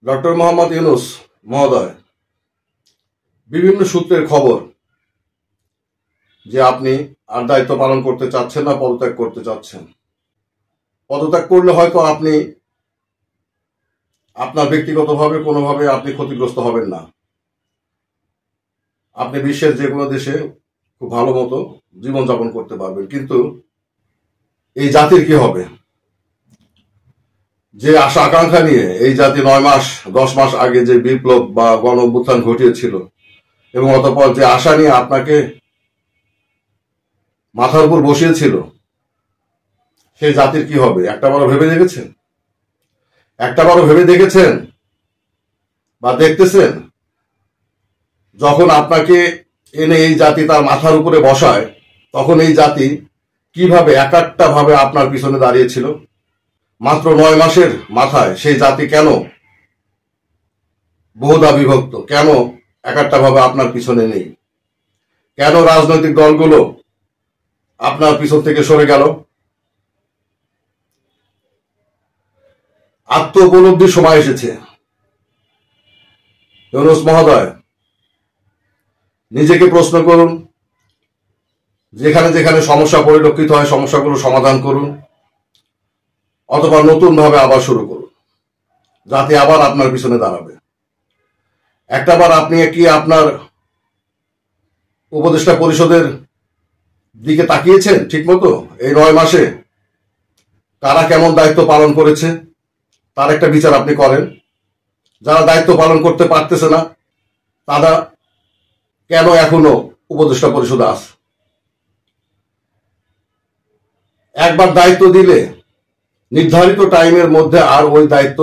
Doctor Mohammad Yunus মহোদয় বিভিন্ন সূত্রের খবর যে আপনি আর দায়িত্ব পালন করতে চাচ্ছেন না, পদত্যাগ করতে চাচ্ছেন। পদত্যাগ করলে হয়তো আপনি আপনার ব্যক্তিগতভাবে কোনোভাবে আপনি ক্ষতিগ্রস্ত হবেন না। আপনি বিশ্বের যে কোনো দেশে খুব ভালো মতো জীবনযাপন করতে পারবেন, কিন্তু এই জাতির কি হবে? যে আশা আকাঙ্ক্ষা নিয়ে এই জাতি 9 মাস 10 মাস আগে যে বিপ্লব বা গণ অভ্যুত্থান ঘটিয়েছিল এবং অতঃপর যে আশা নিয়ে আপনাকে মাথার উপর বসিয়েছিল, সেই জাতির কি হবে? একটাবারও ভেবে দেখেছেন? একটাবারও ভেবে দেখেছেন বা দেখতেছেন? যখন আপনাকে এনে এই জাতি তার মাথার উপরে বসায়, তখন এই জাতি কিভাবে একাট্টা ভাবে আপনার পিছনে দাঁড়িয়েছিল? মাত্র 9 মাসের মাথায় সেই জাতি কেন বহুধা বিভক্ত? কেন একাট্টা ভাবে আপনার পিছনে নেই? কেন রাজনৈতিক দলগুলো আপনার পিছন থেকে সরে গেল? আত্ম উপলব্ধির সময় এসেছে। ইউনূস মহোদয়, নিজেকে প্রশ্ন করুন। যেখানে যেখানে সমস্যা পরিলক্ষিত হয় সমস্যাগুলো সমাধান করুন, অথবা নতুন ভাবে আবার শুরু করুন, যাতে আবার আপনার পিছনে দাঁড়াবে। একটাবার আপনি কি আপনার উপদেষ্টা পরিষদের দিকে তাকিয়েছেন ঠিক মতো? এই 9 মাসে কারা কেমন দায়িত্ব পালন করেছে তার একটা বিচার আপনি করেন। যারা দায়িত্ব পালন করতে পারতেছে না, তারা কেন এখনো উপদেষ্টা পরিষদে আছে? একবার দায়িত্ব দিলে নির্ধারিত টাইমের মধ্যে আর ওই দায়িত্ব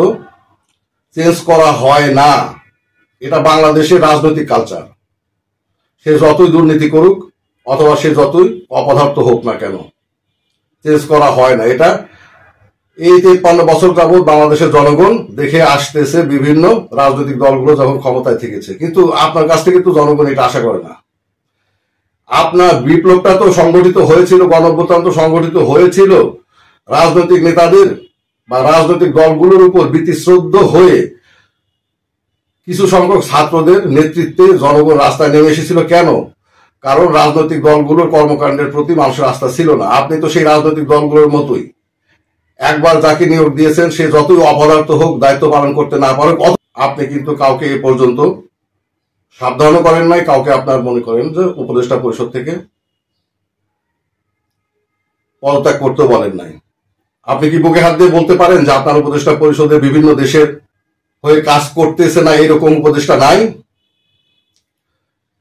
চেঞ্জ করা হয় না। এটা বাংলাদেশের রাজনৈতিক কালচার। সে যতই দুর্নীতি করুক অথবা সে যতই অপদার্থ হোক না কেন, চেঞ্জ করা হয় না। এটা এই 53 বছর যাবৎ বাংলাদেশের জনগণ দেখে আসতেছে, বিভিন্ন রাজনৈতিক দলগুলো যখন ক্ষমতায় থেকেছে। কিন্তু আপনার কাছ থেকে তো জনগণ এটা আশা করে না। আপনার বিপ্লবটা তো সংগঠিত হয়েছিল, গণঅভ্যুত্থান তো সংগঠিত হয়েছিল রাজনৈতিক নেতাদের বা রাজনৈতিক দলগুলোর উপর বিতিশ্রদ্ধ হয়ে কিছু সংখ্যক ছাত্রদের নেতৃত্বে জনগণ রাস্তায় নেমে এসেছিল। কেন? কারণ রাজনৈতিক দলগুলোর কর্মকাণ্ডের প্রতি মানুষের আস্থা ছিল না। আপনি তো সেই রাজনৈতিক দলগুলোর মতোই। একবার যাকে নিয়োগ দিয়েছেন সে যতই অপদার্থ হোক, দায়িত্ব পালন করতে না পারুক, আপনি কিন্তু কাউকে এ পর্যন্ত সাবধানও করেন নাই, কাউকে আপনার মনে করেন যে উপদেষ্টা পরিষদ থেকে পদত্যাগ করতে বলেন নাই। আপনি কি বুকে হাত দিয়ে বলতে পারেন যে আপনার উপদেষ্টা পরিষদে বিভিন্ন দেশের হয়ে কাজ করতেছে না এরকম উপদেষ্টা নাই?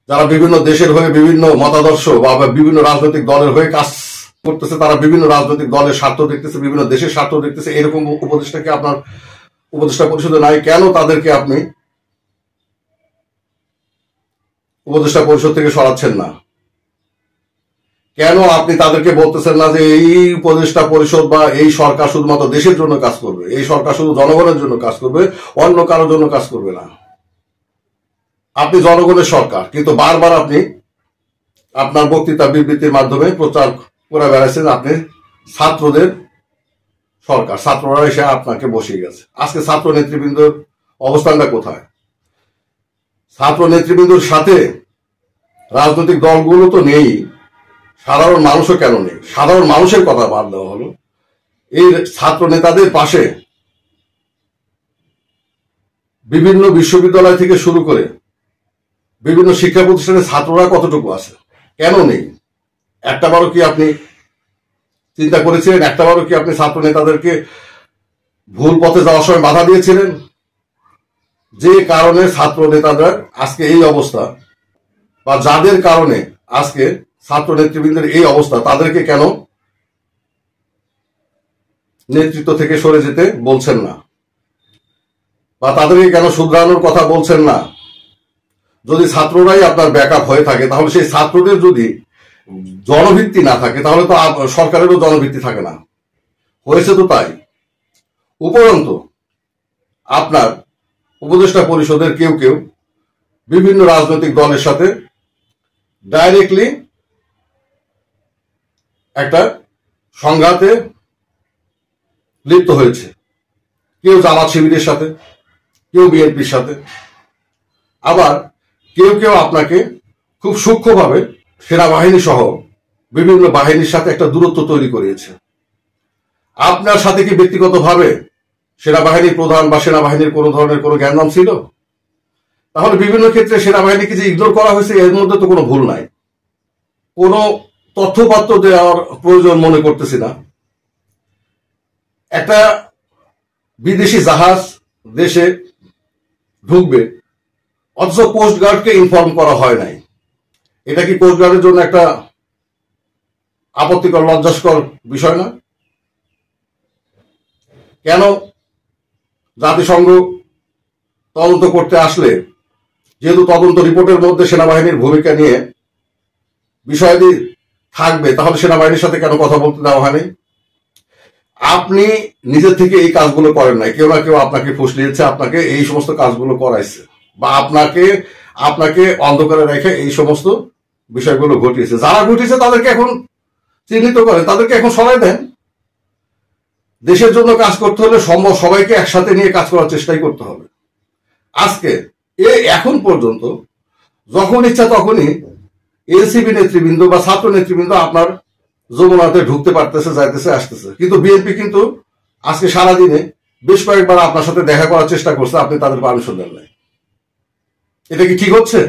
যারা বিভিন্ন দেশের হয়ে বিভিন্ন মতাদর্শ বা বিভিন্ন রাজনৈতিক দলের হয়ে কাজ করতেছে, তারা বিভিন্ন রাজনৈতিক দলের স্বার্থ দেখতেছে, বিভিন্ন দেশের স্বার্থ দেখতেছে, এরকম উপদেষ্টাকে আপনার উপদেষ্টা পরিষদে নাই? কেন তাদেরকে আপনি উপদেষ্টা পরিষদ থেকে সরাচ্ছেন না? কেন আপনি তাদেরকে বলতেছেন না যে এই উপদেষ্টা পরিষদ বা এই সরকার শুধুমাত্র দেশের জন্য কাজ করবে, এই সরকার শুধু জনগণের জন্য কাজ করবে, অন্য কারোর জন্য কাজ করবে না? আপনি জনগণের সরকার, কিন্তু বারবার আপনি আপনার বক্তৃতা বিবৃতির মাধ্যমে প্রচার করে বেড়াচ্ছেন আপনি ছাত্রদের সরকার। ছাত্ররা এসে আপনাকে বসিয়ে গেছে। আজকে ছাত্র নেতৃবৃন্দর অবস্থানটা কোথায়? ছাত্র নেতৃবৃন্দর সাথে রাজনৈতিক দলগুলো তো নেই, সাধারণ মানুষও কেন নেই? সাধারণ মানুষের কথা বাদ দেওয়া হলো, এই ছাত্র নেতাদের পাশে বিভিন্ন বিশ্ববিদ্যালয় থেকে শুরু করে বিভিন্ন শিক্ষা প্রতিষ্ঠানের ছাত্ররা কতটুকু আছে? কেন নেই? একটাবারও কি আপনি চিন্তা করেছিলেন? একটাবারও কি আপনি ছাত্র নেতাদেরকে ভুল পথে যাওয়ার সময় বাধা দিয়েছিলেন? যে কারণে ছাত্র নেতাদের আজকে এই অবস্থা, বা যাদের কারণে আজকে ছাত্র নেতৃবৃন্দের এই অবস্থা, তাদেরকে কেন নেতৃত্ব থেকে সরে যেতে বলছেন না? বা তাদেরকে কেন শুধরানোর কথা বলছেন না? যদি ছাত্ররাই আপনার ব্যাকআপ হয়ে থাকে, তাহলে সেই ছাত্রদের যদি জনভিত্তি না থাকে, তাহলে তো সরকারেরও জনভিত্তি থাকে না। হয়েছে তো তাই। উপরন্তু আপনার উপদেষ্টা পরিষদের কেউ কেউ বিভিন্ন রাজনৈতিক দলের সাথে ডাইরেক্টলি একটা সংঘাতে লিপ্ত হয়েছে। কেউ জামাত শিবিরের সাথে, কেউ বিএনপির সাথে, আবার কেউ কেউ আপনাকে খুব সূক্ষ্মভাবে সেনাবাহিনী সহ বিভিন্ন বাহিনীর সাথে একটা দূরত্ব তৈরি করিয়েছে। আপনার সাথে কি ব্যক্তিগতভাবে সেনাবাহিনীর প্রধান বা সেনাবাহিনীর কোনো ধরনের কোনো জ্ঞানদাম ছিল? তাহলে বিভিন্ন ক্ষেত্রে সেনাবাহিনীকে যে ইগনোর করা হয়েছে এর মধ্যে তো কোনো ভুল নাই, কোনো তথ্যপাত্র দেওয়ার প্রয়োজন মনে করতেছি না। একটা বিদেশি জাহাজ দেশে ঢুকবে অথচ কোস্টগার্ডকে ইনফর্ম করা হয় নাই, এটা কি কোস্টগার্ডের জন্য একটা আপত্তিকর লজ্জাস্কর বিষয় না? কেন জাতিসংঘ তদন্ত করতে আসলে, যেহেতু তদন্ত রিপোর্টের মধ্যে সেনাবাহিনীর ভূমিকা নিয়ে বিষয়াদি থাকবে, তাহলে সেনাবাহিনীর সাথে কেন কথা বলতে দেওয়া হয়নি? আপনি নিজের থেকে এই কাজগুলো করেন নাই, কেউ না কেউ আপনাকে ফুসলিয়েছে, আপনাকে এই সমস্ত কাজগুলো করাইছে, বা আপনাকে অন্ধকারে রেখে এই সমস্ত বিষয়গুলো ঘটিয়েছে। যারা ঘটিয়েছে তাদেরকে এখন চিহ্নিত করেন, তাদেরকে এখন সরাই দেন। দেশের জন্য কাজ করতে হলে সম্ভব সবাইকে একসাথে নিয়ে কাজ করার চেষ্টাই করতে হবে। আজকে এখন পর্যন্ত যখন ইচ্ছা তখনই এনসিপি নেতৃবৃন্দ বা ছাত্র নেতৃবৃন্দ আপনার যমুনাতে ঢুকতে পারতেছে, যাইতেছে, আসতেছে, কিন্তু বিএনপি কিন্তু আজকে সারাদিনে বেশ কয়েকবার আপনার সাথে দেখা করার চেষ্টা করছে, আপনি তাদের পারমিশন দেন নাই। এটা কি ঠিক হচ্ছে?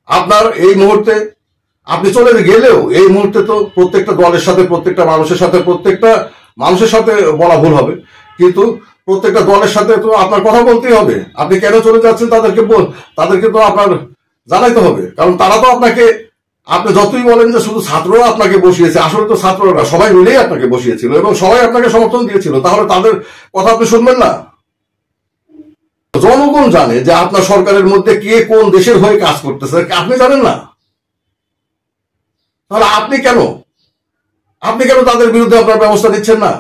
আপনার এই মুহূর্তে আপনি চলে গেলেও এই মুহূর্তে তো প্রত্যেকটা দলের সাথে, প্রত্যেকটা মানুষের সাথে বলা ভুল হবে, কিন্তু প্রত্যেকটা দলের সাথে তো আপনার কথা বলতেই হবে। আপনি কেন চলে যাচ্ছেন তাদেরকে তো আপনার জানাইতে হবে, কারণ তারা তো আপনাকে, আপনি যতই বলেন যে শুধু ছাত্ররা আপনাকে বসিয়েছে, আসলে তো ছাত্ররা সবাই মিলেই আপনাকে বসিয়েছিল এবং সবাই আপনাকে সমর্থন দিয়েছিল, তাহলে তাদের কথা আপনি শুনবেন না? জনগণ জানে যে আপনার সরকারের মধ্যে কে কোন দেশের হয়ে কাজ করতেছে, আপনি জানেন না? তাহলে আপনি কেন তাদের বিরুদ্ধে আপনার ব্যবস্থা নিচ্ছেন না?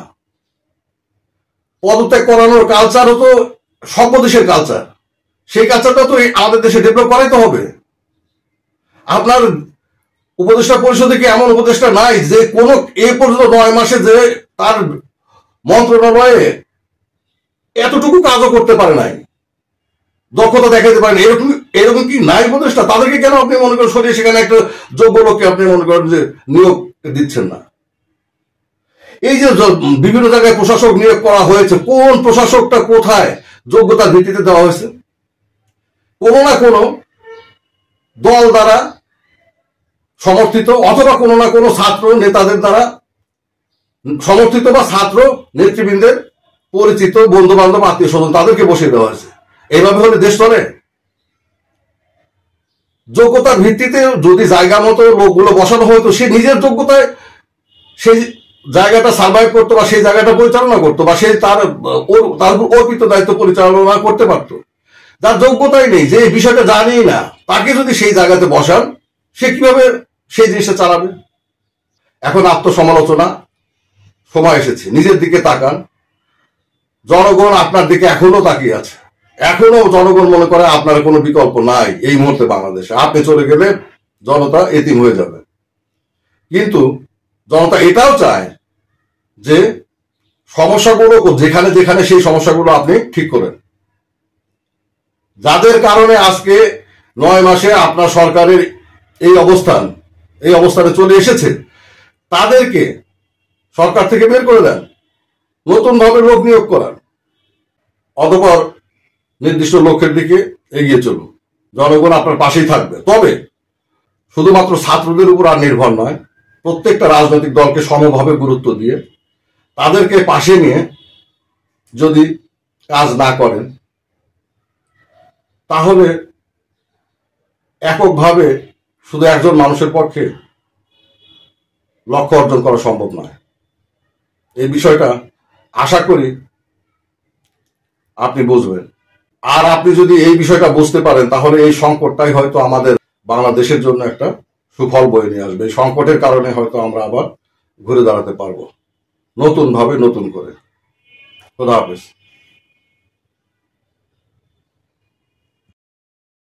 পদত্যাগ করানোর কালচারও তো সভ্য দেশের কালচার, সেই কালচারটা তো আমাদের দেশে ডেভেলপ করাইতে হবে। আপনার উপদেষ্টা পরিষদে কি এমন উপদেষ্টা নাই যে কোন এই পর্যন্ত 9 মাসে যে তার মন্ত্রণালয়ে এতটুকু কাজও করতে পারে নাই, দক্ষতা দেখাতে পারেন? এরকম কি নাই উপদেষ্টা? তাদেরকে কেন আপনি মনে করেন সরিয়ে সেখানে একটা যোগ্য লোককে আপনি মনে করেন যে নিয়োগ দিচ্ছেন না? এই যে বিভিন্ন জায়গায় প্রশাসক নিয়োগ করা হয়েছে, কোন প্রশাসকটা কোথায় যোগ্যতার ভিত্তিতে দেওয়া হয়েছে? কোনো না কোনো দল দ্বারা সমর্থিত, অথবা কোনো না কোনো ছাত্র নেতাদের দ্বারা সমর্থিত, বা ছাত্র নেতৃবৃন্দের পরিচিত বন্ধু বান্ধব আত্মীয় স্বজন, তাদেরকে বসিয়ে দেওয়া হয়েছে। এইভাবে হলে দেশ চলে? যোগ্যতার ভিত্তিতে যদি জায়গা মতো লোকগুলো বসানো হতো, সে নিজের যোগ্যতায় সেই জায়গাটা সার্ভাইভ করতো, বা সেই জায়গাটা পরিচালনা করতো, বা সে তার অর্পিত দায়িত্ব পরিচালনা করতে পারতো। যার যোগ্যতাই নেই, যে বিষয়টা জানেই না, তাকে যদি সেই জায়গাতে বসান, সে কিভাবে সেই জিনিসটা চালাবে? এখন আত্মসমালোচনা সময় এসেছে, নিজের দিকে তাকান। জনগণ আপনার দিকে এখনো তাকিয়ে আছে, এখনো জনগণ মনে করে আপনার কোনো বিকল্প নাই এই মুহূর্তে বাংলাদেশে। আপনি চলে গেলে জনতা এতিম হয়ে যাবে। কিন্তু জনতা এটাও চায় যে সমস্যাগুলো যেখানে যেখানে সেই সমস্যাগুলো আপনি ঠিক করেন। যাদের কারণে আজকে 9 মাসে আপনার সরকারের এই অবস্থানে চলে এসেছে, তাদেরকে সরকার থেকে বের করে দেন, নতুন ভাবে লোক নিয়োগ করান, অতঃপর নির্দিষ্ট লক্ষ্যের দিকে এগিয়ে চলুন। জনগণ আপনার পাশেই থাকবে। তবে শুধুমাত্র ছাত্রদের উপর আর নির্ভর নয়, প্রত্যেকটা রাজনৈতিক দলকে সমভাবে গুরুত্ব দিয়ে তাদেরকে পাশে নিয়ে যদি কাজ না করেন, তাহলে এককভাবে শুধু একজন মানুষের পক্ষে লক্ষ্য অর্জন করা সম্ভব নয়। এই বিষয়টা আশা করি আপনি বুঝবেন। আর আপনি যদি এই বিষয়টা বুঝতে পারেন, তাহলে এই সংকটটাই হয়তো আমাদের বাংলাদেশের জন্য একটা সুফল বয়ে নিয়ে আসবে। এই সংকটের কারণে হয়তো আমরা আবার ঘুরে দাঁড়াতে পারবো নতুন ভাবে, নতুন করে। খোদা হাফেজ।